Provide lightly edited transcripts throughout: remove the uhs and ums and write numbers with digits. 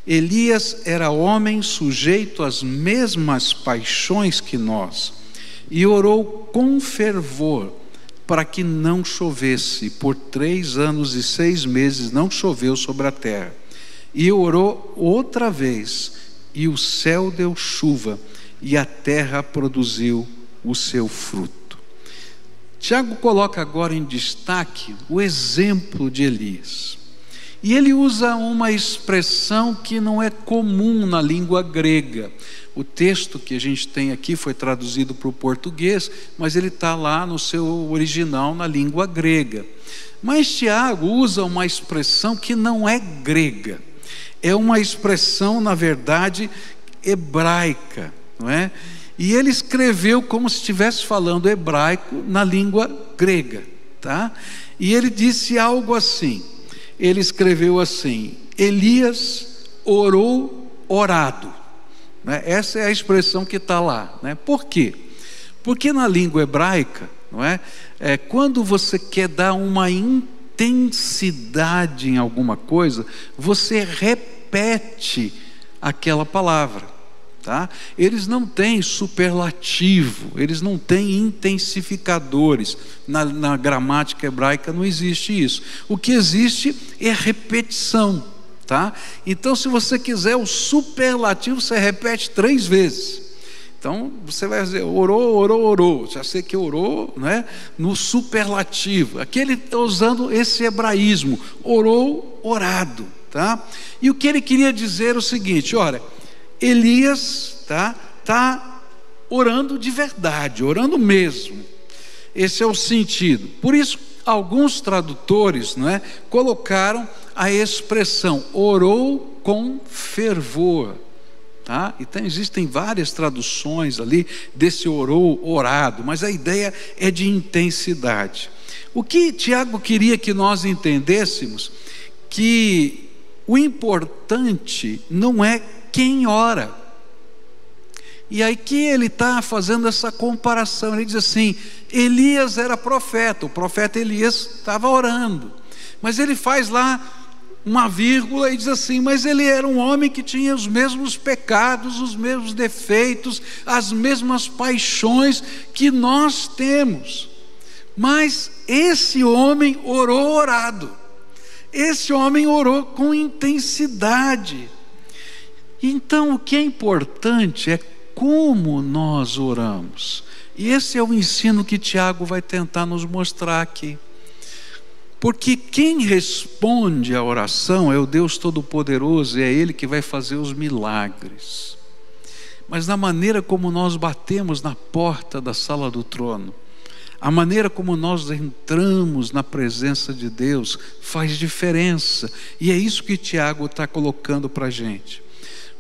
Elias era homem sujeito às mesmas paixões que nós, e orou com fervor para que não chovesse. Por 3 anos e 6 meses não choveu sobre a terra. E orou outra vez, e o céu deu chuva, e a terra produziu o seu fruto. Tiago coloca agora em destaque o exemplo de Elias. E ele usa uma expressão que não é comum na língua grega. O texto que a gente tem aqui foi traduzido para o português, mas ele está lá no seu original na língua grega. Mas Tiago usa uma expressão que não é grega. É uma expressão, na verdade, hebraica, não é? E ele escreveu como se estivesse falando hebraico na língua grega, tá? E ele disse algo assim. Ele escreveu assim: Elias orou orado, né? Essa é a expressão que está lá, né? Por quê? Porque na língua hebraica, não é? Quando você quer dar uma intensidade em alguma coisa, você repete aquela palavra, tá? Eles não têm superlativo, eles não têm intensificadores. Na gramática hebraica não existe isso. O que existe é repetição, tá? Então, se você quiser o superlativo, você repete 3 vezes. Então, você vai dizer, orou, orou, orou. Já sei que orou, né? No superlativo. Aqui ele está usando esse hebraísmo, orou, orado, tá? E o que ele queria dizer é o seguinte: olha, Elias tá orando de verdade, orando mesmo. Esse é o sentido. Por isso, alguns tradutores, não é, colocaram a expressão orou com fervor, tá? Então existem várias traduções ali desse orou, orado, mas a ideia é de intensidade. O que Tiago queria que nós entendêssemos, que o importante não é quem ora. E aí que ele está fazendo essa comparação. Ele diz assim: Elias era profeta, o profeta Elias estava orando, mas ele faz lá uma vírgula e diz assim: mas ele era um homem que tinha os mesmos pecados, os mesmos defeitos, as mesmas paixões que nós temos, mas esse homem orou orado, esse homem orou com intensidade. Então o que é importante é como nós oramos, e esse é o ensino que Tiago vai tentar nos mostrar aqui. Porque quem responde à oração é o Deus Todo-Poderoso, e é Ele que vai fazer os milagres. Mas na maneira como nós batemos na porta da sala do trono, a maneira como nós entramos na presença de Deus faz diferença, e é isso que Tiago está colocando para a gente.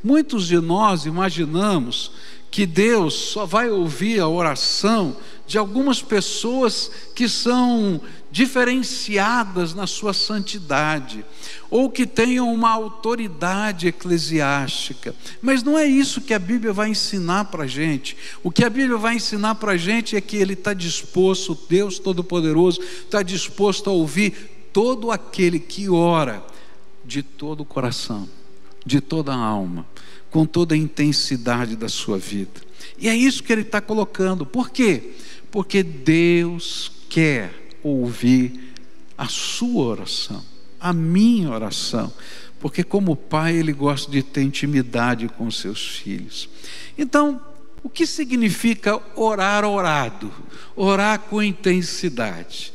Muitos de nós imaginamos que Deus só vai ouvir a oração de algumas pessoas que são diferenciadas na sua santidade, ou que tenham uma autoridade eclesiástica. Mas não é isso que a Bíblia vai ensinar para a gente. O que a Bíblia vai ensinar para a gente é que Ele está disposto, Deus Todo-Poderoso está disposto a ouvir todo aquele que ora de todo o coração, de toda a alma, com toda a intensidade da sua vida. E é isso que ele está colocando. Por quê? Porque Deus quer ouvir a sua oração, a minha oração, porque como pai ele gosta de ter intimidade com os seus filhos. Então, o que significa orar orado? Orar com intensidade.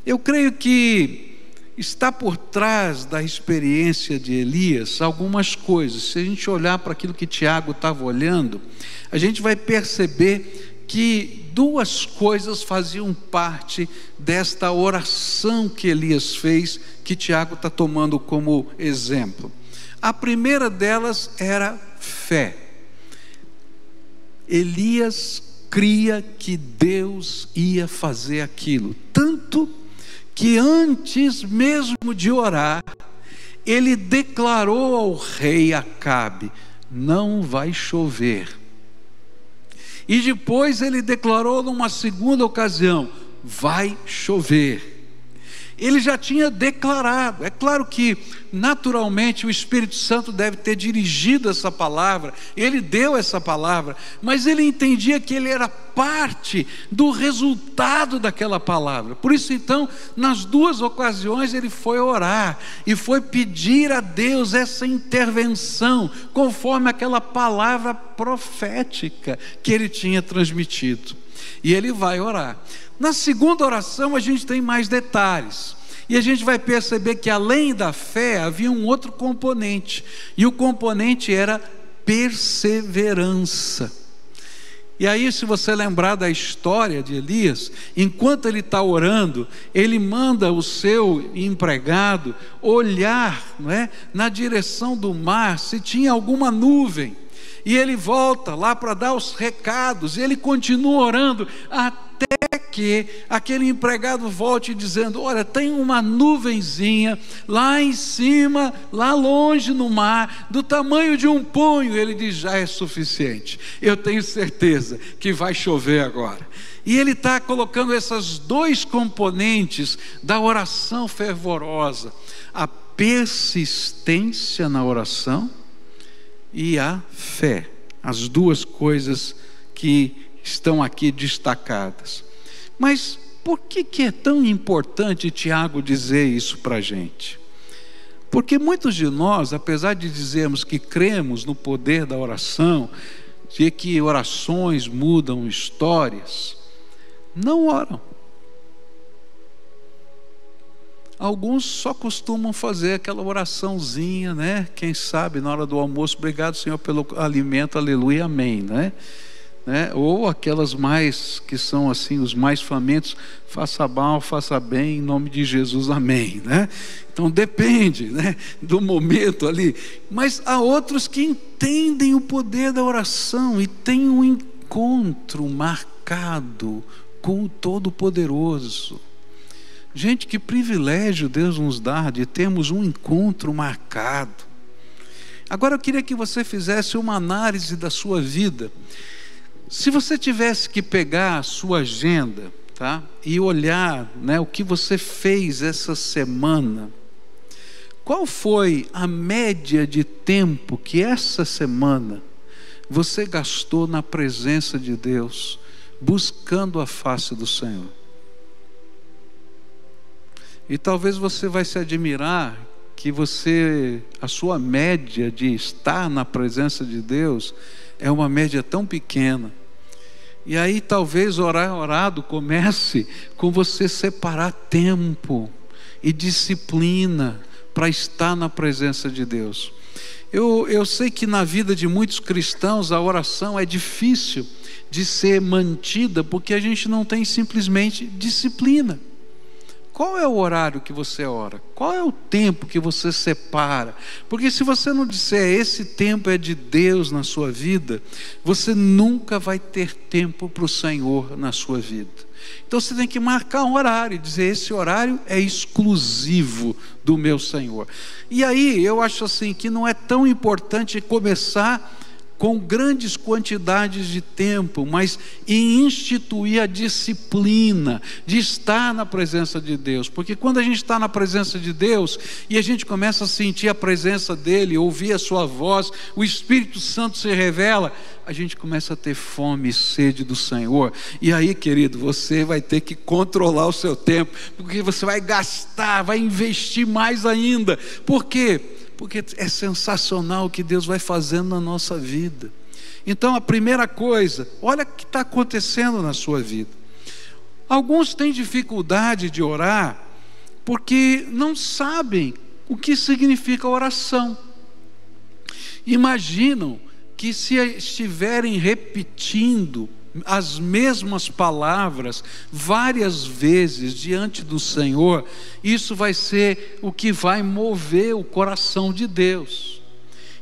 Eu creio que está por trás da experiência de Elias algumas coisas. Se a gente olhar para aquilo que Tiago estava olhando, a gente vai perceber que 2 coisas faziam parte desta oração que Elias fez, que Tiago está tomando como exemplo. A primeira delas era fé. Elias cria que Deus ia fazer aquilo, tanto que antes mesmo de orar, ele declarou ao rei Acabe: não vai chover. E depois ele declarou numa segunda ocasião: vai chover. Ele já tinha declarado. É claro que naturalmente o Espírito Santo deve ter dirigido essa palavra, ele deu essa palavra, mas ele entendia que ele era parte do resultado daquela palavra. Por isso então, nas duas ocasiões ele foi orar e foi pedir a Deus essa intervenção, conforme aquela palavra profética que ele tinha transmitido. E ele vai orar. Na segunda oração a gente tem mais detalhes, e a gente vai perceber que além da fé havia um outro componente, e o componente era perseverança. E aí, se você lembrar da história de Elias, enquanto ele está orando, ele manda o seu empregado olhar, não é, na direção do mar, se tinha alguma nuvem, e ele volta lá para dar os recados, e ele continua orando, até que aquele empregado volte dizendo: olha, tem uma nuvenzinha lá em cima, lá longe no mar, do tamanho de um punho. Ele diz: já é suficiente, eu tenho certeza que vai chover agora. E ele está colocando esses dois componentes da oração fervorosa: a persistência na oração e a fé, as duas coisas que estão aqui destacadas. Mas por que é tão importante Tiago dizer isso para a gente? Porque muitos de nós, apesar de dizermos que cremos no poder da oração, de que orações mudam histórias, não oram. Alguns só costumam fazer aquela oraçãozinha, né? Quem sabe na hora do almoço: obrigado, Senhor, pelo alimento, aleluia, amém, né? Ou aquelas mais que são assim, os mais famintos: faça mal, faça bem, em nome de Jesus, amém, né? Então depende, né, do momento ali. Mas há outros que entendem o poder da oração e têm um encontro marcado com o Todo-Poderoso. Gente, que privilégio Deus nos dá de termos um encontro marcado. Agora eu queria que você fizesse uma análise da sua vida. Se você tivesse que pegar a sua agenda, tá, e olhar, né, o que você fez essa semana, qual foi a média de tempo que essa semana você gastou na presença de Deus, buscando a face do Senhor? E talvez você vai se admirar que a sua média de estar na presença de Deus é uma média tão pequena. E aí talvez orado comece com você separar tempo e disciplina para estar na presença de Deus. Eu sei que na vida de muitos cristãos a oração é difícil de ser mantida, porque a gente não tem simplesmente disciplina. Qual é o horário que você ora? Qual é o tempo que você separa? Porque se você não disser esse tempo é de Deus na sua vida, você nunca vai ter tempo para o Senhor na sua vida. Então você tem que marcar um horário e dizer: esse horário é exclusivo do meu Senhor. E aí eu acho assim que não é tão importante começar com grandes quantidades de tempo, mas em instituir a disciplina de estar na presença de Deus. Porque quando a gente está na presença de Deus e a gente começa a sentir a presença dEle, ouvir a sua voz, o Espírito Santo se revela, a gente começa a ter fome e sede do Senhor. E aí, querido, você vai ter que controlar o seu tempo, porque você vai gastar, vai investir mais ainda. Por quê? Porque é sensacional o que Deus vai fazendo na nossa vida. Então a primeira coisa, olha o que está acontecendo na sua vida. Alguns têm dificuldade de orar porque não sabem o que significa oração. Imaginam que se estiverem repetindo as mesmas palavras várias vezes diante do Senhor, isso vai ser o que vai mover o coração de Deus.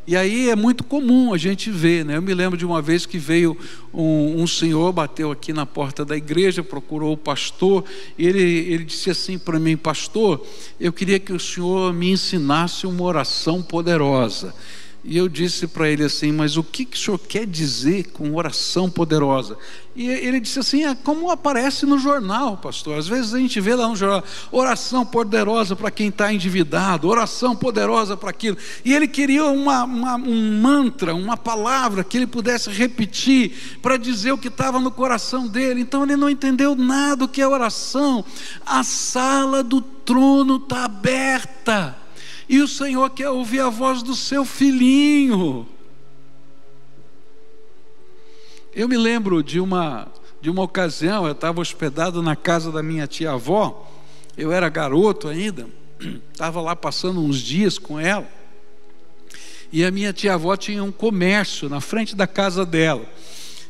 E aí é muito comum a gente ver, né? Eu me lembro de uma vez que veio um senhor, bateu aqui na porta da igreja, procurou o pastor, e ele disse assim para mim: pastor, eu queria que o senhor me ensinasse uma oração poderosa. E eu disse para ele assim: mas o que o senhor quer dizer com oração poderosa? E ele disse assim: é como aparece no jornal, pastor. Às vezes a gente vê lá no jornal, oração poderosa para quem está endividado, oração poderosa para aquilo. E ele queria um mantra, uma palavra que ele pudesse repetir para dizer o que estava no coração dele. Então ele não entendeu nada do que é oração. A sala do trono está aberta, e o Senhor quer ouvir a voz do seu filhinho. Eu me lembro de uma ocasião, eu estava hospedado na casa da minha tia-avó, eu era garoto ainda, estava lá passando uns dias com ela, e a minha tia-avó tinha um comércio na frente da casa dela,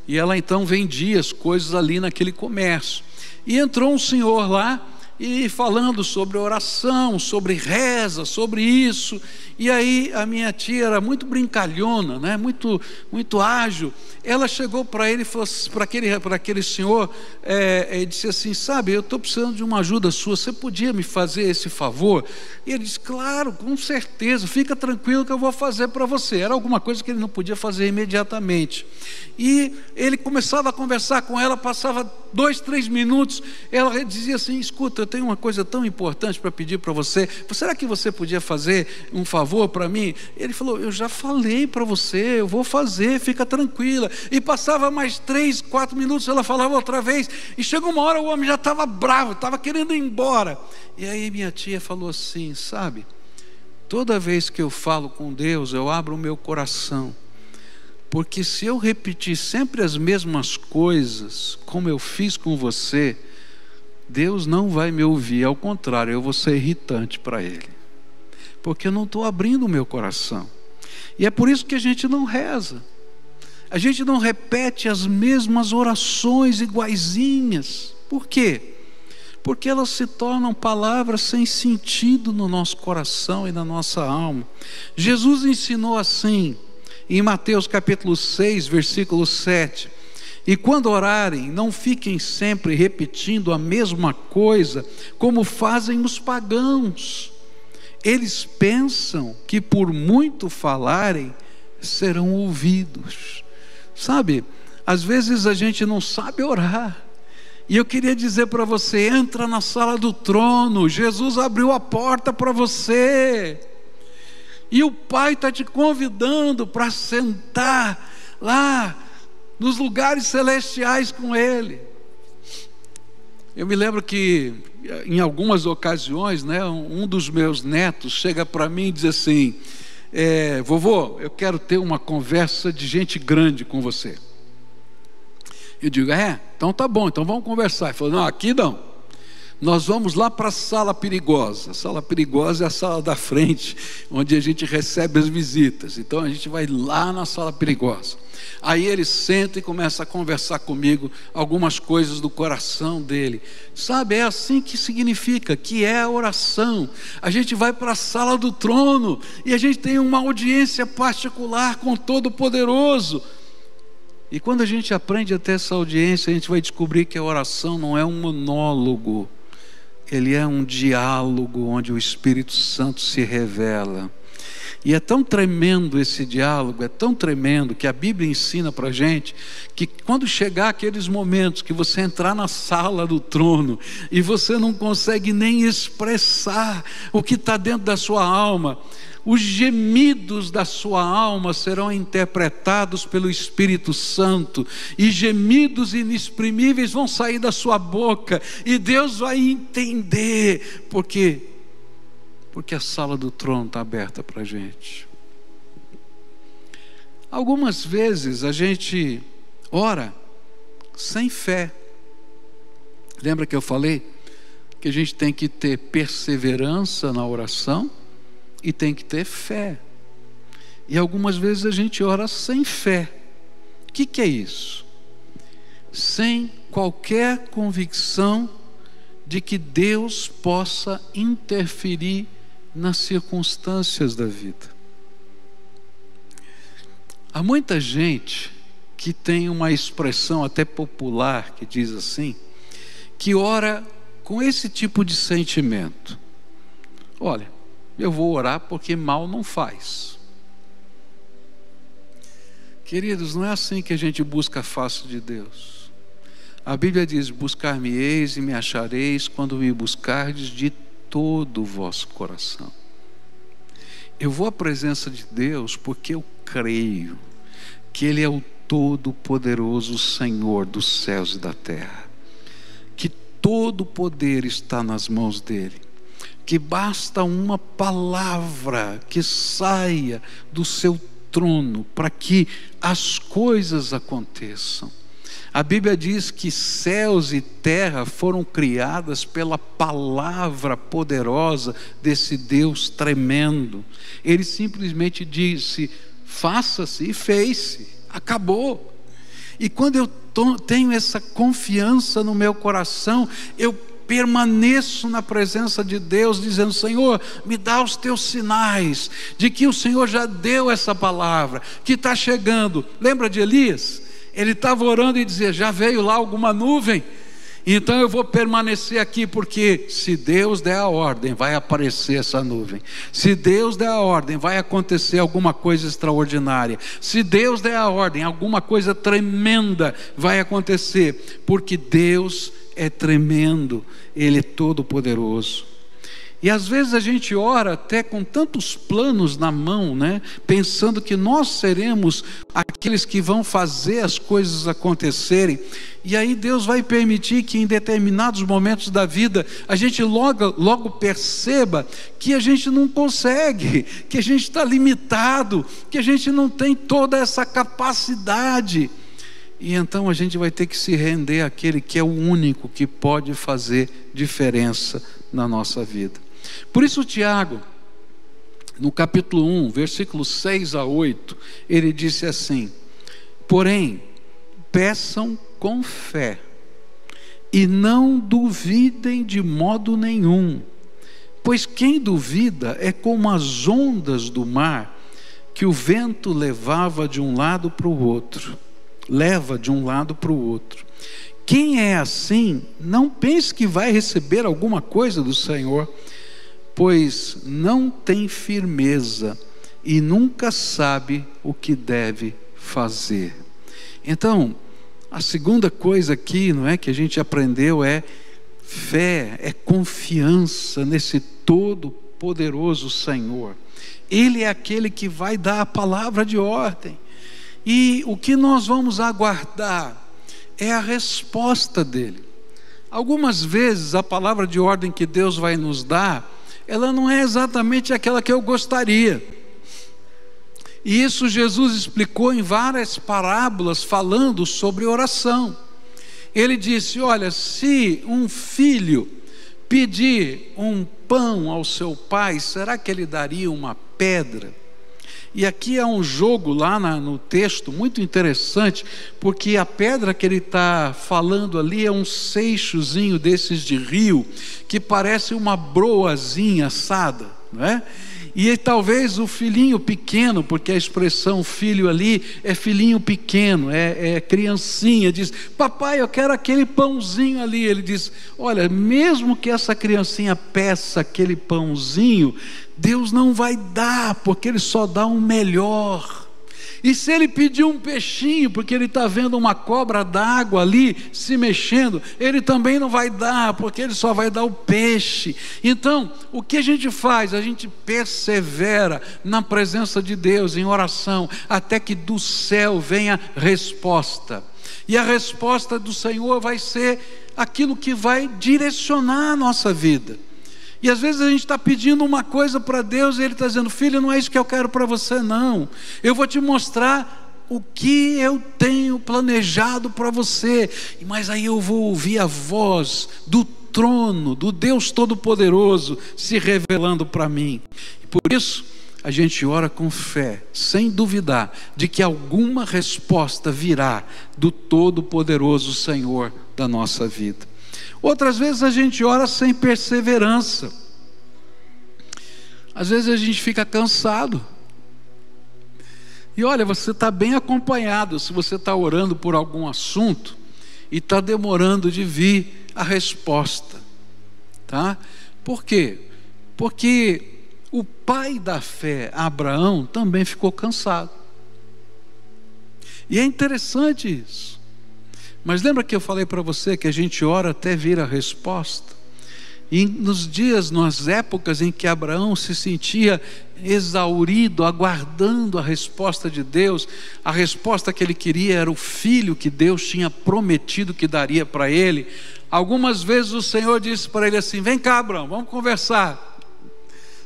e ela então vendia as coisas ali naquele comércio, e entrou um senhor lá, e falando sobre oração, sobre reza, sobre isso. E aí a minha tia era muito brincalhona, né? muito ágil. Ela chegou para ele e falou para aquele senhor, e disse assim: sabe, eu estou precisando de uma ajuda sua, você podia me fazer esse favor? E ele disse: claro, com certeza, fica tranquilo que eu vou fazer para você. Era alguma coisa que ele não podia fazer imediatamente. E ele começava a conversar com ela, passava 2, 3 minutos, ela dizia assim: escuta, eu tenho uma coisa tão importante para pedir para você, será que você podia fazer um favor para mim? Ele falou: eu já falei para você, eu vou fazer, fica tranquila. E passava mais 3, 4 minutos, ela falava outra vez, e chegou uma hora o homem já estava bravo, estava querendo ir embora. E aí minha tia falou assim: sabe, toda vez que eu falo com Deus, eu abro o meu coração, porque se eu repetir sempre as mesmas coisas, como eu fiz com você, Deus não vai me ouvir, ao contrário, eu vou ser irritante para Ele, porque eu não estou abrindo o meu coração. E é por isso que a gente não reza, a gente não repete as mesmas orações iguaizinhas. Por quê? Porque elas se tornam palavras sem sentido no nosso coração e na nossa alma. Jesus ensinou assim, em Mateus capítulo 6, versículo 7: e quando orarem, não fiquem sempre repetindo a mesma coisa, como fazem os pagãos. Eles pensam que por muito falarem, serão ouvidos. Sabe, às vezes a gente não sabe orar. E eu queria dizer para você: entra na sala do trono, Jesus abriu a porta para você. E o Pai está te convidando para sentar lá nos lugares celestiais com Ele. Eu me lembro que em algumas ocasiões, né, um dos meus netos chega para mim e diz assim: vovô, eu quero ter uma conversa de gente grande com você. Eu digo: então tá bom, então vamos conversar. Ele falou: não, aqui não, nós vamos lá para a sala perigosa. A sala perigosa é a sala da frente, onde a gente recebe as visitas. Então a gente vai lá na sala perigosa. Aí ele senta e começa a conversar comigo algumas coisas do coração dele. Sabe, é assim que significa, que é a oração. A gente vai para a sala do trono e a gente tem uma audiência particular com o Todo-Poderoso. E quando a gente aprende a ter essa audiência, a gente vai descobrir que a oração não é um monólogo, ele é um diálogo onde o Espírito Santo se revela. E é tão tremendo esse diálogo, é tão tremendo, que a Bíblia ensina para a gente que quando chegar aqueles momentos que você entrar na sala do trono e você não consegue nem expressar o que está dentro da sua alma, os gemidos da sua alma serão interpretados pelo Espírito Santo, e gemidos inexprimíveis vão sair da sua boca, e Deus vai entender, porque a sala do trono está aberta para a gente. Algumas vezes a gente ora sem fé. Lembra que eu falei que a gente tem que ter perseverança na oração e tem que ter fé. E algumas vezes a gente ora sem fé. O que é isso? Sem qualquer convicção de que Deus possa interferir nas circunstâncias da vida. Há muita gente que tem uma expressão até popular que diz assim, que ora com esse tipo de sentimento: olha, eu vou orar porque mal não faz. Queridos, não é assim que a gente busca a face de Deus. A Bíblia diz: buscar-me-eis e me achareis quando me buscardes de todo o vosso coração. Eu vou à presença de Deus porque eu creio que Ele é o Todo-Poderoso Senhor dos céus e da terra, que todo o poder está nas mãos dEle, que basta uma palavra que saia do seu trono para que as coisas aconteçam. A Bíblia diz que céus e terra foram criadas pela palavra poderosa desse Deus tremendo. Ele simplesmente disse: faça-se, e fez-se, acabou. E quando eu tenho essa confiança no meu coração, eu permaneço na presença de Deus, dizendo: Senhor, me dá os teus sinais de que o Senhor já deu essa palavra, que está chegando. Lembra de Elias? Ele estava orando e dizia: já veio lá alguma nuvem? Então eu vou permanecer aqui, porque se Deus der a ordem, vai aparecer essa nuvem. Se Deus der a ordem, vai acontecer alguma coisa extraordinária. Se Deus der a ordem, alguma coisa tremenda vai acontecer, porque Deus é tremendo, Ele é todo poderoso. E às vezes a gente ora até com tantos planos na mão, né? Pensando que nós seremos aqueles que vão fazer as coisas acontecerem. E aí Deus vai permitir que em determinados momentos da vida a gente logo perceba que a gente não consegue, que a gente está limitado, que a gente não tem toda essa capacidade. E então a gente vai ter que se render àquele que é o único que pode fazer diferença na nossa vida. Por isso Tiago, no capítulo 1, versículos 6 a 8, ele disse assim: porém, peçam com fé, e não duvidem de modo nenhum, pois quem duvida é como as ondas do mar, que o vento leva de um lado para o outro. Quem é assim, não pense que vai receber alguma coisa do Senhor, pois não tem firmeza e nunca sabe o que deve fazer. Então, a segunda coisa aqui, não é, que a gente aprendeu é fé, é confiança nesse todo-poderoso Senhor. Ele é aquele que vai dar a palavra de ordem. E o que nós vamos aguardar é a resposta dele. Algumas vezes a palavra de ordem que Deus vai nos dar, ela não é exatamente aquela que eu gostaria. E isso Jesus explicou em várias parábolas falando sobre oração. Ele disse: olha, se um filho pedir um pão ao seu pai, será que ele daria uma pedra? E aqui há um jogo lá no texto muito interessante, porque a pedra que ele está falando ali é um seixozinho desses de rio, que parece uma broazinha assada, não é? E talvez o filhinho pequeno, porque a expressão filho ali é filhinho pequeno, é criancinha, diz: papai, eu quero aquele pãozinho ali. Ele diz: olha, mesmo que essa criancinha peça aquele pãozinho, Deus não vai dar, porque Ele só dá um melhor. E se ele pedir um peixinho, porque ele está vendo uma cobra d'água ali se mexendo, ele também não vai dar, porque ele só vai dar o peixe. Então, o que a gente faz? A gente persevera na presença de Deus, em oração, até que do céu venha resposta. E a resposta do Senhor vai ser aquilo que vai direcionar a nossa vida. E às vezes a gente está pedindo uma coisa para Deus e Ele está dizendo: filho, não é isso que eu quero para você não. Eu vou te mostrar o que eu tenho planejado para você. Mas aí eu vou ouvir a voz do trono, do Deus Todo-Poderoso se revelando para mim. E por isso a gente ora com fé, sem duvidar de que alguma resposta virá do Todo-Poderoso Senhor da nossa vida. Outras vezes a gente ora sem perseverança. Às vezes a gente fica cansado. E olha, você está bem acompanhado se você está orando por algum assunto e está demorando de vir a resposta, tá? Por quê? Porque o pai da fé, Abraão, também ficou cansado. E é interessante isso. Mas lembra que eu falei para você que a gente ora até vir a resposta? E nos dias, nas épocas em que Abraão se sentia exaurido, aguardando a resposta de Deus, a resposta que ele queria era o filho que Deus tinha prometido que daria para ele. Algumas vezes o Senhor disse para ele assim: vem cá, Abraão, vamos conversar.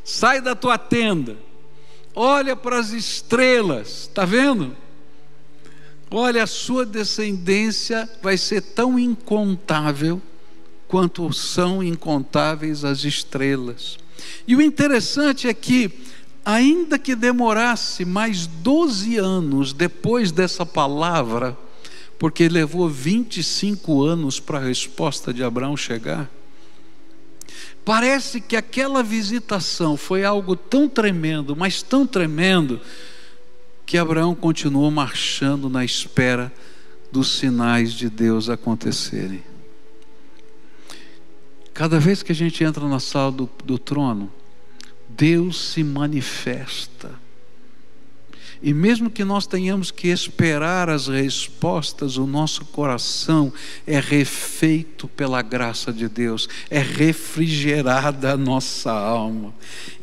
Sai da tua tenda, olha para as estrelas, está vendo? Olha, a sua descendência vai ser tão incontável quanto são incontáveis as estrelas. E o interessante é que, ainda que demorasse mais 12 anos depois dessa palavra, porque levou 25 anos para a resposta de Abraão chegar, parece que aquela visitação foi algo tão tremendo, mas tão tremendo, que Abraão continuou marchando na espera dos sinais de Deus acontecerem. Cada vez que a gente entra na sala do trono, Deus se manifesta. E mesmo que nós tenhamos que esperar as respostas, o nosso coração é refeito pela graça de Deus, é refrigerada a nossa alma.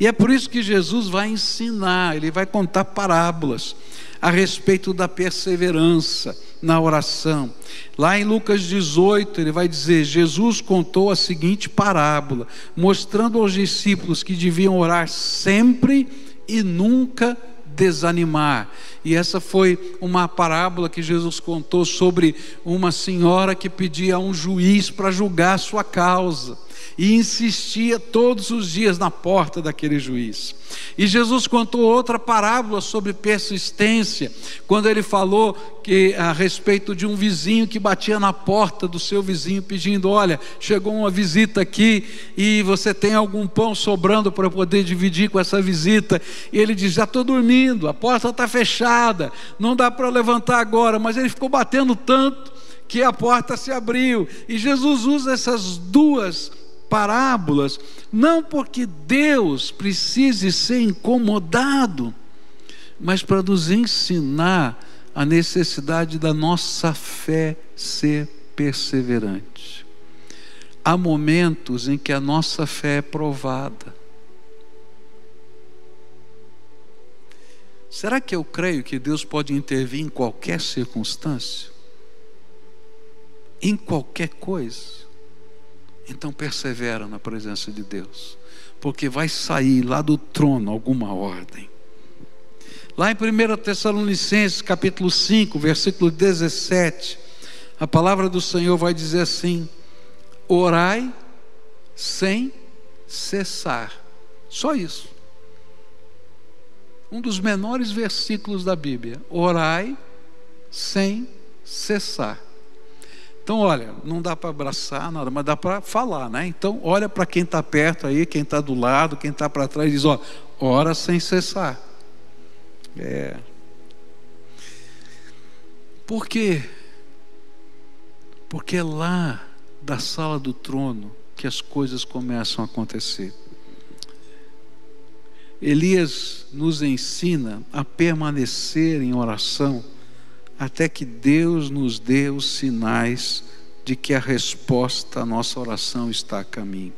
E é por isso que Jesus vai ensinar, ele vai contar parábolas a respeito da perseverança na oração. Lá em Lucas 18, ele vai dizer: Jesus contou a seguinte parábola, mostrando aos discípulos que deviam orar sempre e nunca desanimar. E essa foi uma parábola que Jesus contou sobre uma senhora que pedia a um juiz para julgar a sua causa, e insistia todos os dias na porta daquele juiz. E Jesus contou outra parábola sobre persistência, quando ele falou que a respeito de um vizinho que batia na porta do seu vizinho pedindo: olha, chegou uma visita aqui e você tem algum pão sobrando para poder dividir com essa visita? E ele diz: já estou dormindo, a porta está fechada, não dá para levantar agora. Mas ele ficou batendo tanto que a porta se abriu. E Jesus usa essas duas parábolas não porque Deus precise ser incomodado, mas para nos ensinar a necessidade da nossa fé ser perseverante. Há momentos em que a nossa fé é provada. Será que eu creio que Deus pode intervir em qualquer circunstância? Em qualquer coisa? Então persevera na presença de Deus, porque vai sair lá do trono alguma ordem. Lá em 1 Tessalonicenses capítulo 5, versículo 17, a palavra do Senhor vai dizer assim: orai sem cessar. Só isso. Um dos menores versículos da Bíblia. Orai sem cessar. Então olha, não dá para abraçar nada, mas dá para falar, né? Então olha para quem está perto aí, quem está do lado, quem está para trás, e diz: ó, ora sem cessar. Por quê? Porque é lá da sala do trono que as coisas começam a acontecer. Elias nos ensina a permanecer em oração até que Deus nos dê os sinais de que a resposta à nossa oração está a caminho.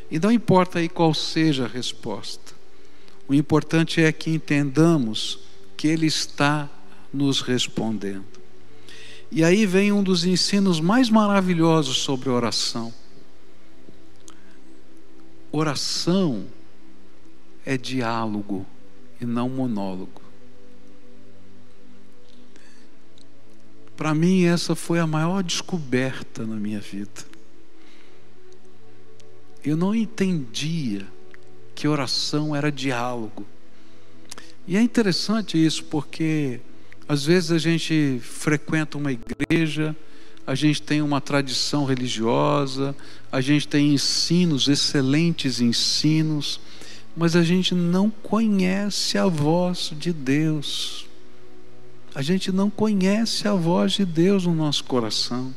E não importa aí qual seja a resposta, o importante é que entendamos que Ele está nos respondendo. E aí vem um dos ensinos mais maravilhosos sobre oração. Oração é diálogo e não monólogo. Para mim, essa foi a maior descoberta na minha vida. Eu não entendia que oração era diálogo. E é interessante isso, porque às vezes a gente frequenta uma igreja, a gente tem uma tradição religiosa, a gente tem ensinos, excelentes ensinos, mas a gente não conhece a voz de Deus. A gente não conhece a voz de Deus no nosso coração.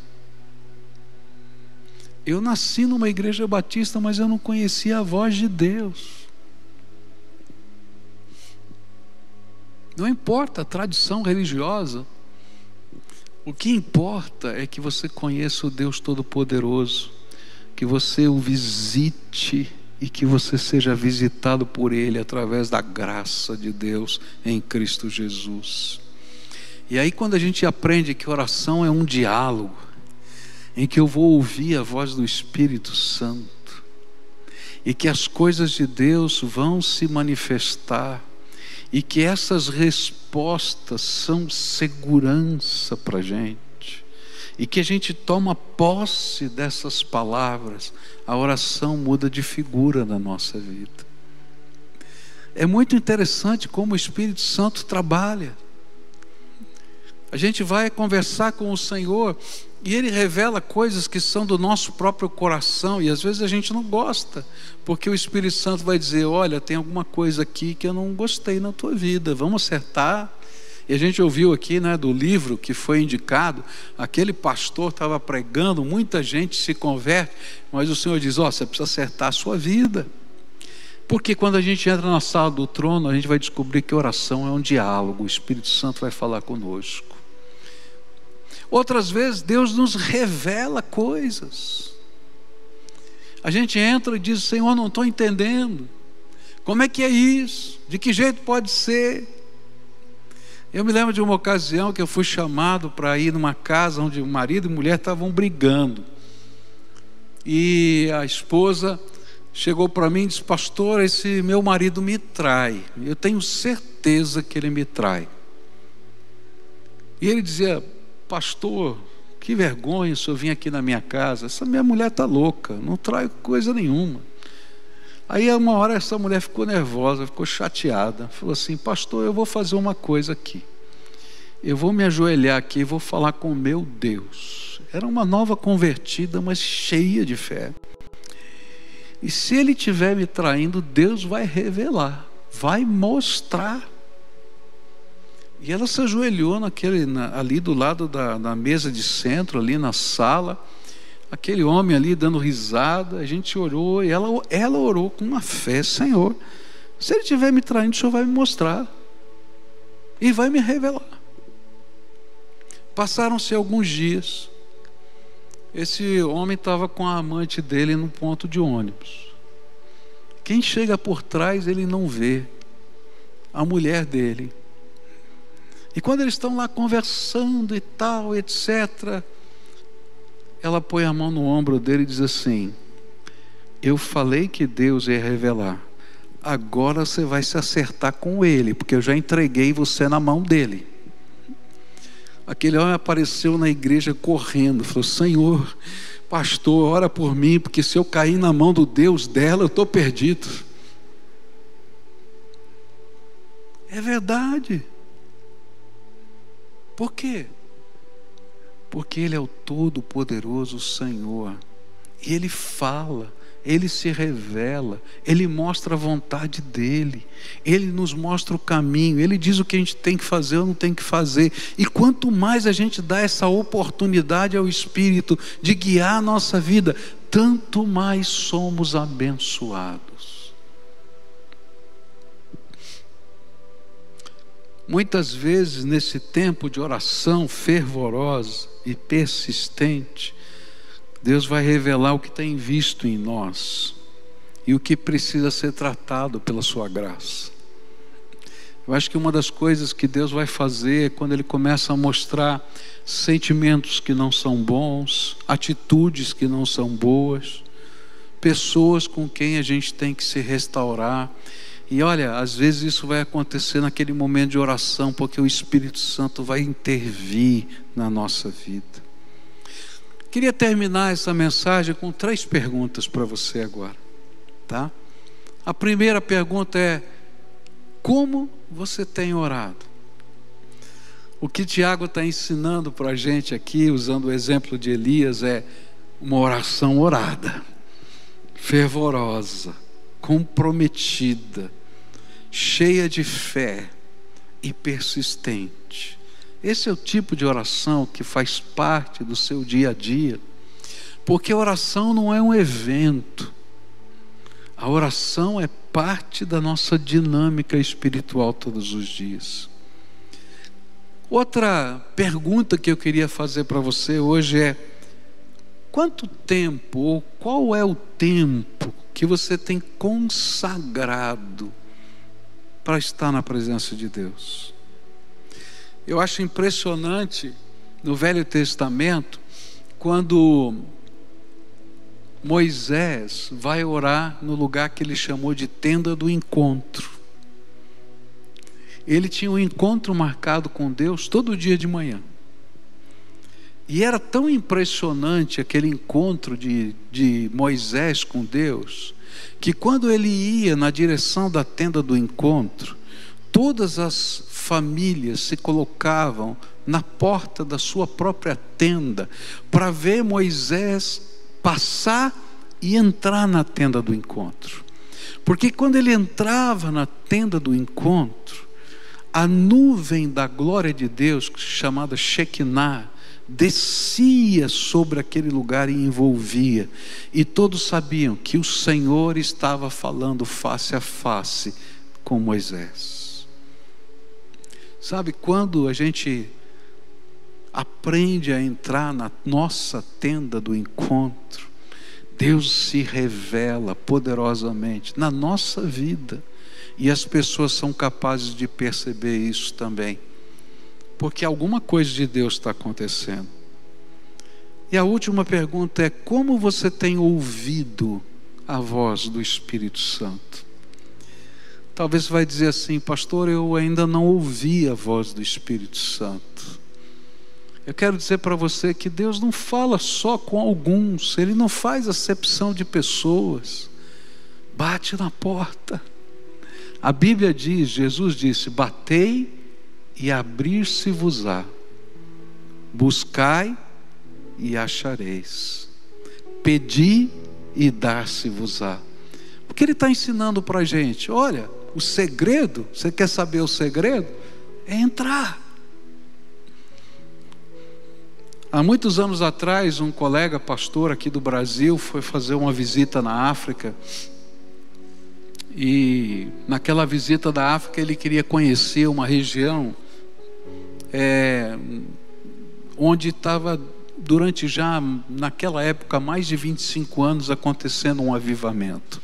Eu nasci numa igreja batista, mas eu não conhecia a voz de Deus. Não importa a tradição religiosa. O que importa é que você conheça o Deus Todo-Poderoso, que você o visite e que você seja visitado por Ele através da graça de Deus em Cristo Jesus. E aí, quando a gente aprende que oração é um diálogo, em que eu vou ouvir a voz do Espírito Santo, e que as coisas de Deus vão se manifestar, e que essas respostas são segurança para a gente, e que a gente toma posse dessas palavras, a oração muda de figura na nossa vida. É muito interessante como o Espírito Santo trabalha. A gente vai conversar com o Senhor e Ele revela coisas que são do nosso próprio coração, e às vezes a gente não gosta, porque o Espírito Santo vai dizer: olha, tem alguma coisa aqui que eu não gostei na tua vida, vamos acertar. E a gente ouviu aqui, né, do livro que foi indicado, aquele pastor estava pregando, muita gente se converte, mas o Senhor diz: você precisa acertar a sua vida. Porque quando a gente entra na sala do trono, a gente vai descobrir que oração é um diálogo, o Espírito Santo vai falar conosco. Outras vezes Deus nos revela coisas. A gente entra e diz: Senhor, não estou entendendo. Como é que é isso? De que jeito pode ser? Eu me lembro de uma ocasião que eu fui chamado para ir numa casa onde o marido e a mulher estavam brigando. E a esposa chegou para mim e disse: pastor, esse meu marido me trai. Eu tenho certeza que ele me trai. E ele dizia: pastor, que vergonha o senhor vir aqui na minha casa, essa minha mulher está louca, não trai coisa nenhuma. Aí uma hora essa mulher ficou nervosa, ficou chateada, falou assim: pastor, eu vou fazer uma coisa aqui, eu vou me ajoelhar aqui e vou falar com o meu Deus. Era uma nova convertida, mas cheia de fé. E se ele estiver me traindo, Deus vai revelar, vai mostrar. E ela se ajoelhou ali do lado da mesa de centro, ali na sala, aquele homem ali dando risada. A gente orou e ela orou com uma fé: Senhor, se ele estiver me traindo, o Senhor vai me mostrar e vai me revelar. Passaram-se alguns dias, esse homem estava com a amante dele num ponto de ônibus. Quem chega por trás ele não vê, a mulher dele. E quando eles estão lá conversando e tal, etc., ela põe a mão no ombro dele e diz assim: eu falei que Deus ia revelar, agora você vai se acertar com ele, porque eu já entreguei você na mão dele. Aquele homem apareceu na igreja correndo, falou: Senhor, pastor, ora por mim, porque se eu cair na mão do Deus dela, eu estou perdido. É verdade. Por quê? Porque Ele é o Todo-Poderoso Senhor, e Ele fala, Ele se revela, Ele mostra a vontade dEle, Ele nos mostra o caminho, Ele diz o que a gente tem que fazer ou não tem que fazer. E quanto mais a gente dá essa oportunidade ao Espírito de guiar a nossa vida, tanto mais somos abençoados. Muitas vezes nesse tempo de oração fervorosa e persistente, Deus vai revelar o que tem visto em nós e o que precisa ser tratado pela sua graça. Eu acho que uma das coisas que Deus vai fazer é quando Ele começa a mostrar sentimentos que não são bons, atitudes que não são boas, pessoas com quem a gente tem que se restaurar. E olha, às vezes isso vai acontecer naquele momento de oração, porque o Espírito Santo vai intervir na nossa vida. Queria terminar essa mensagem com 3 perguntas para você agora, tá? A primeira pergunta é: como você tem orado? O que Tiago está ensinando para a gente aqui, usando o exemplo de Elias, é uma oração orada, fervorosa, comprometida, cheia de fé e persistente. Esse é o tipo de oração que faz parte do seu dia a dia, porque a oração não é um evento, a oração é parte da nossa dinâmica espiritual todos os dias. Outra pergunta que eu queria fazer para você hoje é: quanto tempo, ou qual é o tempo que você tem consagrado para estar na presença de Deus? Eu acho impressionante no Velho Testamento, quando Moisés vai orar no lugar que ele chamou de tenda do encontro. Ele tinha um encontro marcado com Deus todo dia de manhã. E era tão impressionante aquele encontro de Moisés com Deus, que quando ele ia na direção da tenda do encontro, todas as famílias se colocavam na porta da sua própria tenda para ver Moisés passar e entrar na tenda do encontro. Porque quando ele entrava na tenda do encontro, a nuvem da glória de Deus, chamada Shekinah, descia sobre aquele lugar e envolvia, e todos sabiam que o Senhor estava falando face a face com Moisés. Sabe, quando a gente aprende a entrar na nossa tenda do encontro, Deus se revela poderosamente na nossa vida, e as pessoas são capazes de perceber isso também, porque alguma coisa de Deus está acontecendo. E a última pergunta é: como você tem ouvido a voz do Espírito Santo? Talvez você vai dizer assim: pastor, eu ainda não ouvi a voz do Espírito Santo. Eu quero dizer para você que Deus não fala só com alguns, Ele não faz acepção de pessoas. Bate na porta. A Bíblia diz, Jesus disse: batei e abrir-se-vos-á, buscai e achareis, pedi e dar-se-vos-á. Porque Ele está ensinando para a gente: olha, o segredo, você quer saber o segredo? É entrar. Há muitos anos atrás, um colega pastor aqui do Brasil foi fazer uma visita na África, e naquela visita da África ele queria conhecer uma região onde estava, durante já naquela época, mais de 25 anos acontecendo um avivamento.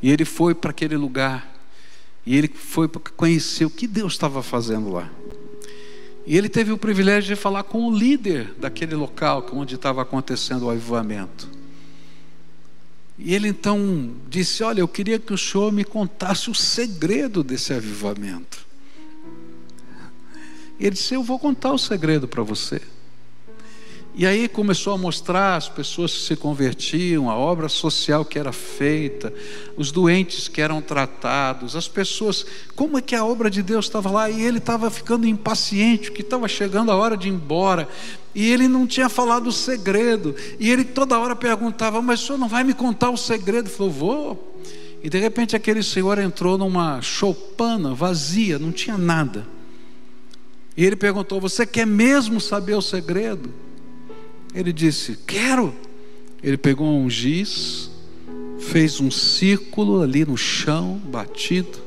E ele foi para aquele lugar, e ele foi para conhecer o que Deus estava fazendo lá. E ele teve o privilégio de falar com o líder daquele local onde estava acontecendo o avivamento. E ele então disse: olha, eu queria que o senhor me contasse o segredo desse avivamento. E ele disse: eu vou contar o segredo para você. E aí começou a mostrar as pessoas que se convertiam, a obra social que era feita, os doentes que eram tratados, as pessoas, como é que a obra de Deus estava lá. E ele estava ficando impaciente, que estava chegando a hora de ir embora, e ele não tinha falado o segredo, e ele toda hora perguntava: mas o senhor não vai me contar o segredo? Ele falou: vou. E de repente aquele senhor entrou numa choupana vazia, não tinha nada. E ele perguntou: você quer mesmo saber o segredo? Ele disse: quero. Ele pegou um giz, fez um círculo ali no chão, batido,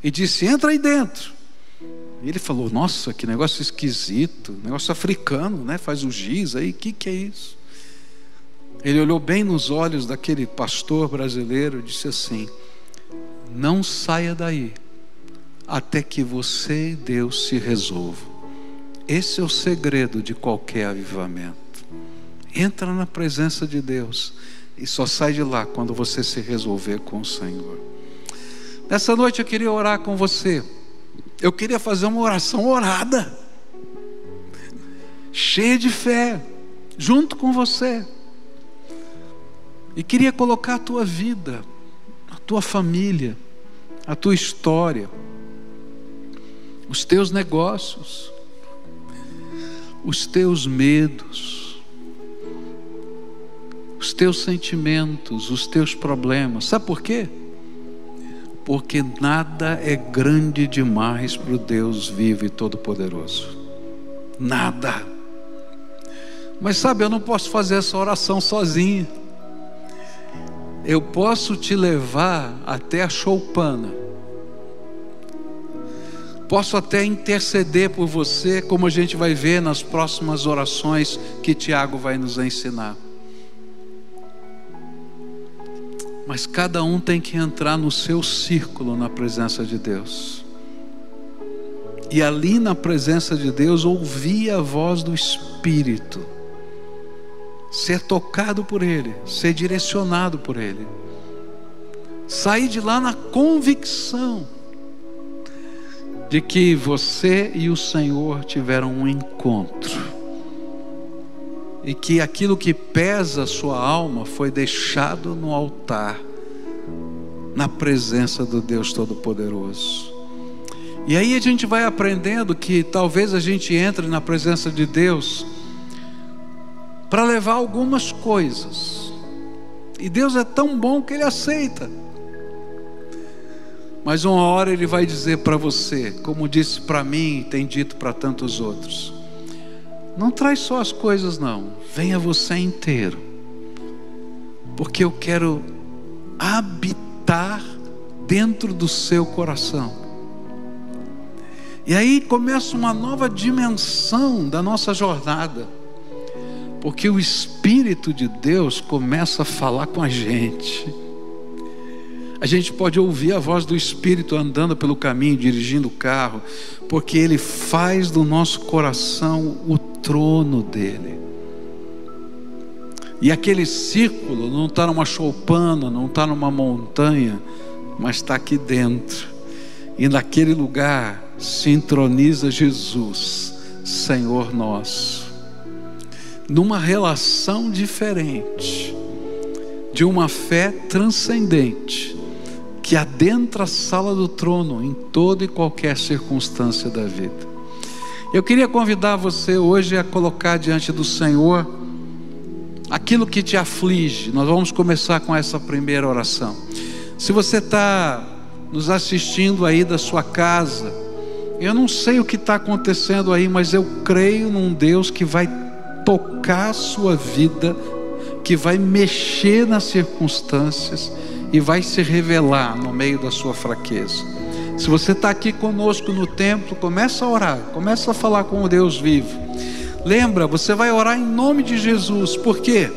e disse: entra aí dentro. E ele falou: nossa, que negócio esquisito, negócio africano, né? Faz o giz aí, o que é isso? Ele olhou bem nos olhos daquele pastor brasileiro e disse assim: não saia daí até que você e Deus se resolvam. Esse é o segredo de qualquer avivamento. Entra na presença de Deus e só sai de lá quando você se resolver com o Senhor. Nessa noite eu queria orar com você. Eu queria fazer uma oração orada, cheia de fé, junto com você. E queria colocar a tua vida, a tua família, a tua história, os teus negócios, os teus medos, os teus sentimentos, os teus problemas. Sabe por quê? Porque nada é grande demais para o Deus vivo e todo-poderoso. Nada. Mas sabe, eu não posso fazer essa oração sozinho. Eu posso te levar até a choupana, Posso até interceder por você, como a gente vai ver nas próximas orações que Tiago vai nos ensinar. Mas cada um tem que entrar no seu círculo na presença de Deus. E ali na presença de Deus ouvir a voz do Espírito, ser tocado por Ele, ser direcionado por Ele, sair de lá na convicção de que você e o Senhor tiveram um encontro, e que aquilo que pesa a sua alma foi deixado no altar, na presença do Deus Todo-Poderoso. E aí a gente vai aprendendo que talvez a gente entre na presença de Deus para levar algumas coisas, e Deus é tão bom que Ele aceita. Mas uma hora Ele vai dizer para você, como disse para mim e tem dito para tantos outros: não traz só as coisas não, venha você inteiro, porque eu quero habitar dentro do seu coração. E aí começa uma nova dimensão da nossa jornada, porque o Espírito de Deus começa a falar com a gente. A gente pode ouvir a voz do Espírito andando pelo caminho, dirigindo o carro, porque Ele faz do nosso coração o trono dEle. E aquele círculo não está numa choupana, não está numa montanha, mas está aqui dentro. E naquele lugar se entroniza Jesus, Senhor nosso, numa relação diferente, de uma fé transcendente, que adentra a sala do trono em toda e qualquer circunstância da vida. Eu queria convidar você hoje a colocar diante do Senhor aquilo que te aflige. Nós vamos começar com essa primeira oração. Se você está nos assistindo aí da sua casa, eu não sei o que está acontecendo aí, mas eu creio num Deus que vai tocar a sua vida, que vai mexer nas circunstâncias e vai se revelar no meio da sua fraqueza. Se você está aqui conosco no templo, começa a orar, começa a falar com o Deus vivo. Lembra, você vai orar em nome de Jesus. Por quê?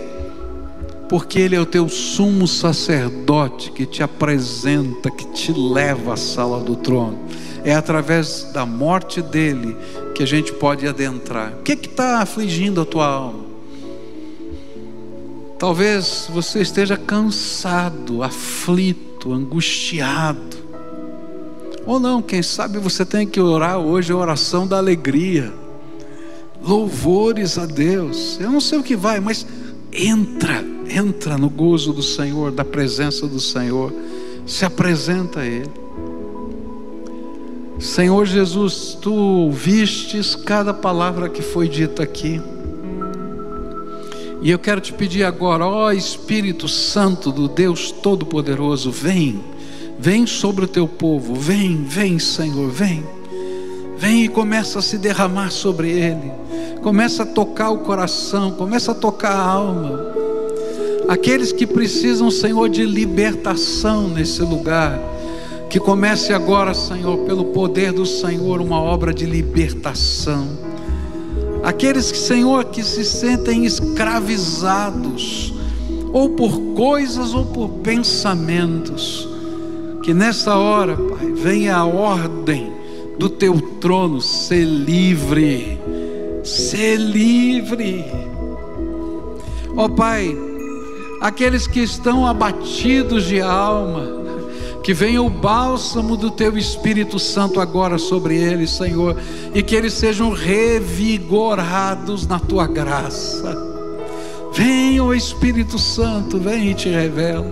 Porque Ele é o teu sumo sacerdote, que te apresenta, que te leva à sala do trono. É através da morte dEle que a gente pode adentrar. O que está afligindo a tua alma? Talvez você esteja cansado, aflito, angustiado. Ou não, quem sabe você tem que orar hoje a oração da alegria. Louvores a Deus. Eu não sei o que vai, mas entra no gozo do Senhor, da presença do Senhor. Se apresenta a Ele. Senhor Jesus, Tu ouvistes cada palavra que foi dita aqui. E eu quero te pedir agora, ó Espírito Santo do Deus Todo-Poderoso, vem sobre o teu povo, vem Senhor, vem e começa a se derramar sobre ele, começa a tocar o coração, começa a tocar a alma. Aqueles que precisam, Senhor, de libertação nesse lugar, que comece agora, Senhor, pelo poder do Senhor, uma obra de libertação. Aqueles que, Senhor, que se sentem escravizados, ou por coisas ou por pensamentos, que nessa hora, Pai, venha a ordem do Teu trono, ser livre, ó Pai, aqueles que estão abatidos de alma, que venha o bálsamo do Teu Espírito Santo agora sobre eles, Senhor, e que eles sejam revigorados na Tua graça. Venha, ó Espírito Santo, vem e te revela.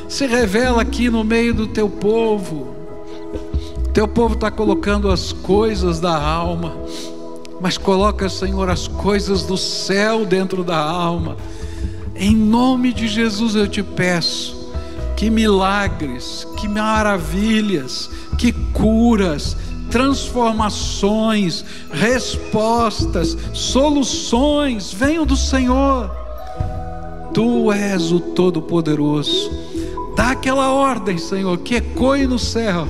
Se revela aqui no meio do Teu povo. Teu povo está colocando as coisas da alma, mas coloca, Senhor, as coisas do céu dentro da alma. Em nome de Jesus eu te peço, que milagres, que maravilhas, que curas, transformações, respostas, soluções venham do Senhor. Tu és o Todo-Poderoso. Dá aquela ordem, Senhor, que ecoe no céu,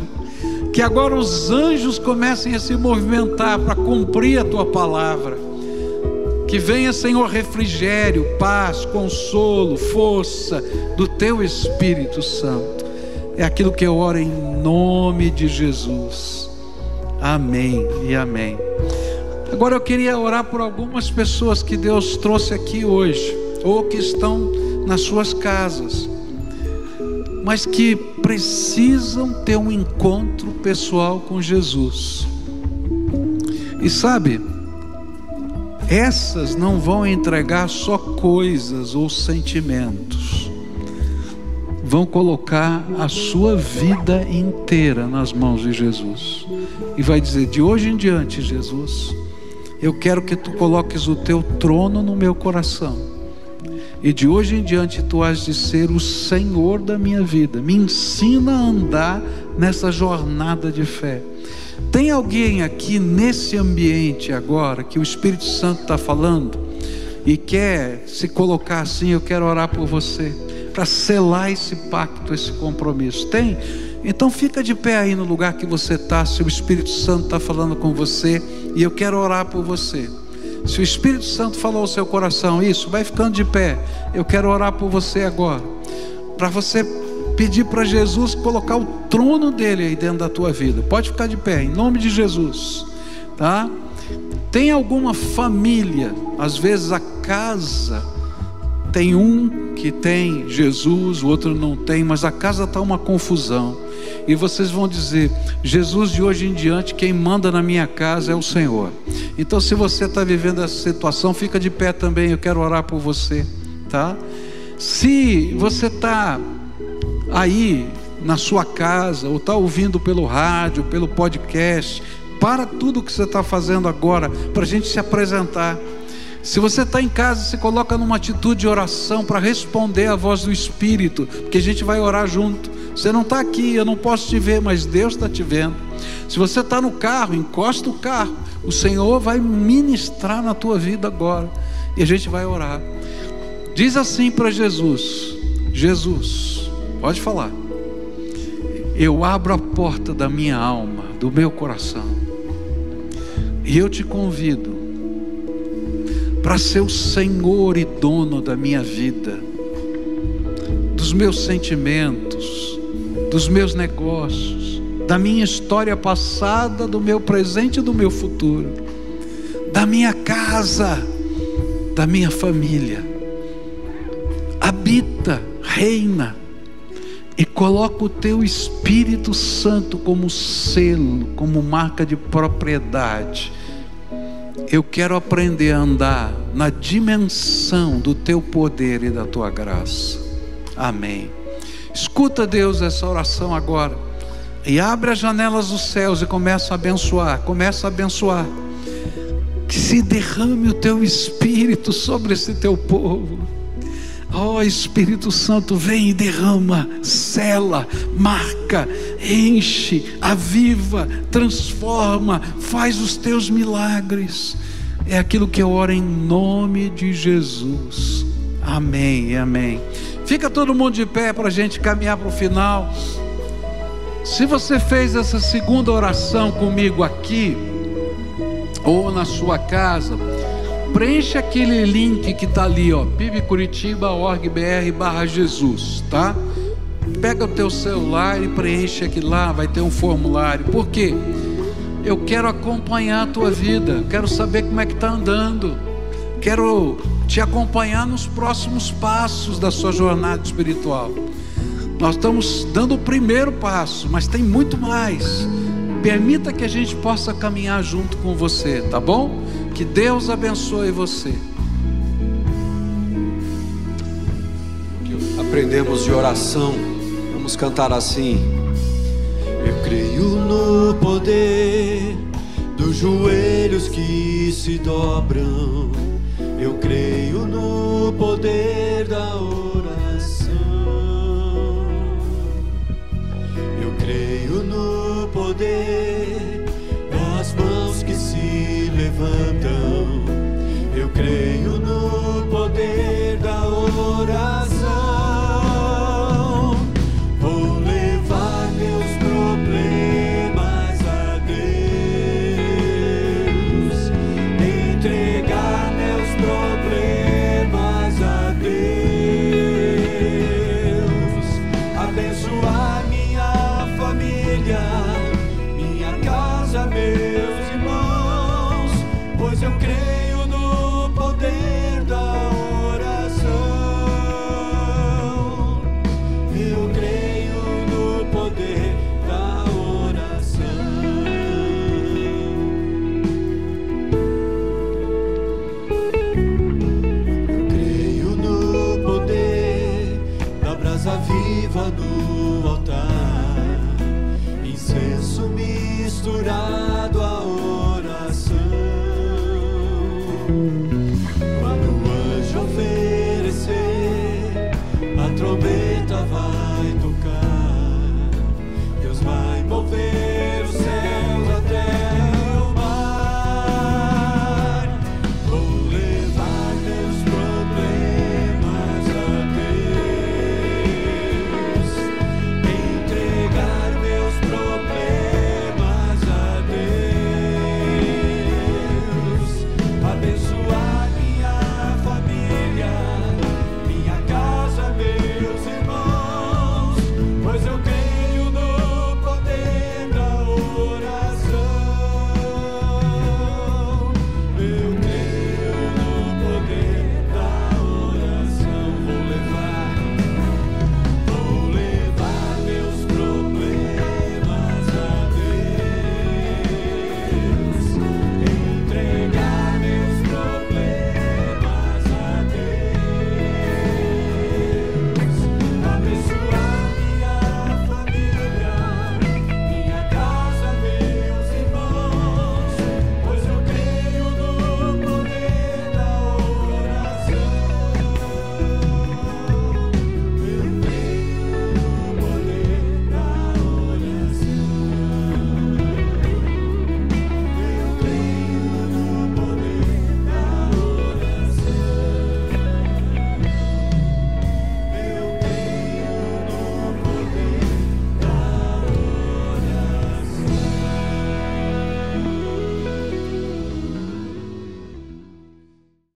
Que agora os anjos comecem a se movimentar para cumprir a tua palavra. Que venha, Senhor, refrigério, paz, consolo, força do teu Espírito Santo. É aquilo que eu oro em nome de Jesus. Amém e amém. Agora eu queria orar por algumas pessoas que Deus trouxe aqui hoje, ou que estão nas suas casas, mas que precisam ter um encontro pessoal com Jesus. E sabe, essas não vão entregar só coisas ou sentimentos, vão colocar a sua vida inteira nas mãos de Jesus, e vai dizer: de hoje em diante, Jesus, eu quero que tu coloques o teu trono no meu coração, e de hoje em diante tu has de ser o Senhor da minha vida. Me ensina a andar nessa jornada de fé. Tem alguém aqui nesse ambiente agora que o Espírito Santo está falando e quer se colocar assim? Eu quero orar por você, para selar esse pacto, esse compromisso. Tem? Então fica de pé aí no lugar que você está, se o Espírito Santo está falando com você, e eu quero orar por você. Se o Espírito Santo falou ao seu coração isso, vai ficando de pé. Eu quero orar por você agora, para você pedir para Jesus colocar o trono dele aí dentro da tua vida. Pode ficar de pé, em nome de Jesus, tá? Tem alguma família, às vezes a casa tem um que tem Jesus, o outro não tem, mas a casa está uma confusão, e vocês vão dizer: Jesus, de hoje em diante quem manda na minha casa é o Senhor. Então, se você está vivendo essa situação, fica de pé também, eu quero orar por você, tá? Se você está aí na sua casa, ou está ouvindo pelo rádio, pelo podcast, para tudo que você está fazendo agora, para a gente se apresentar. Se você está em casa, se coloca numa atitude de oração para responder à voz do Espírito, porque a gente vai orar junto. Você não está aqui, eu não posso te ver, mas Deus está te vendo. Se você está no carro, encosta o carro, o Senhor vai ministrar na tua vida agora, e a gente vai orar. Diz assim para Jesus: Jesus, pode falar, eu abro a porta da minha alma, do meu coração, e eu te convido para ser o Senhor e dono da minha vida, dos meus sentimentos, dos meus negócios, da minha história passada, do meu presente e do meu futuro, da minha casa, da minha família. Habita, reina, e coloca o teu Espírito Santo como selo, como marca de propriedade. Eu quero aprender a andar na dimensão do teu poder e da tua graça. Amém. Escuta, Deus, essa oração agora, e abre as janelas dos céus e começa a abençoar. Começa a abençoar. Que se derrame o teu Espírito sobre esse teu povo. Ó Espírito Santo, vem e derrama, sela, marca, enche, aviva, transforma, faz os teus milagres. É aquilo que eu oro em nome de Jesus. Amém e amém. Fica todo mundo de pé para a gente caminhar para o final. Se você fez essa segunda oração comigo aqui, ou na sua casa, preenche aquele link que está ali, ó, pibcuritiba.org.br/Jesus, tá? Pega o teu celular e preenche aqui lá, vai ter um formulário. Por quê? Eu quero acompanhar a tua vida, quero saber como é que está andando, quero te acompanhar nos próximos passos da sua jornada espiritual. Nós estamos dando o primeiro passo, mas tem muito mais. Permita que a gente possa caminhar junto com você, tá bom? Que Deus abençoe você. Aprendemos de oração, vamos cantar assim: eu creio no poder dos joelhos que se dobram, eu creio no poder da oração, eu creio no poder das mãos que se levantam, eu creio no poder da oração. Vou levar meus problemas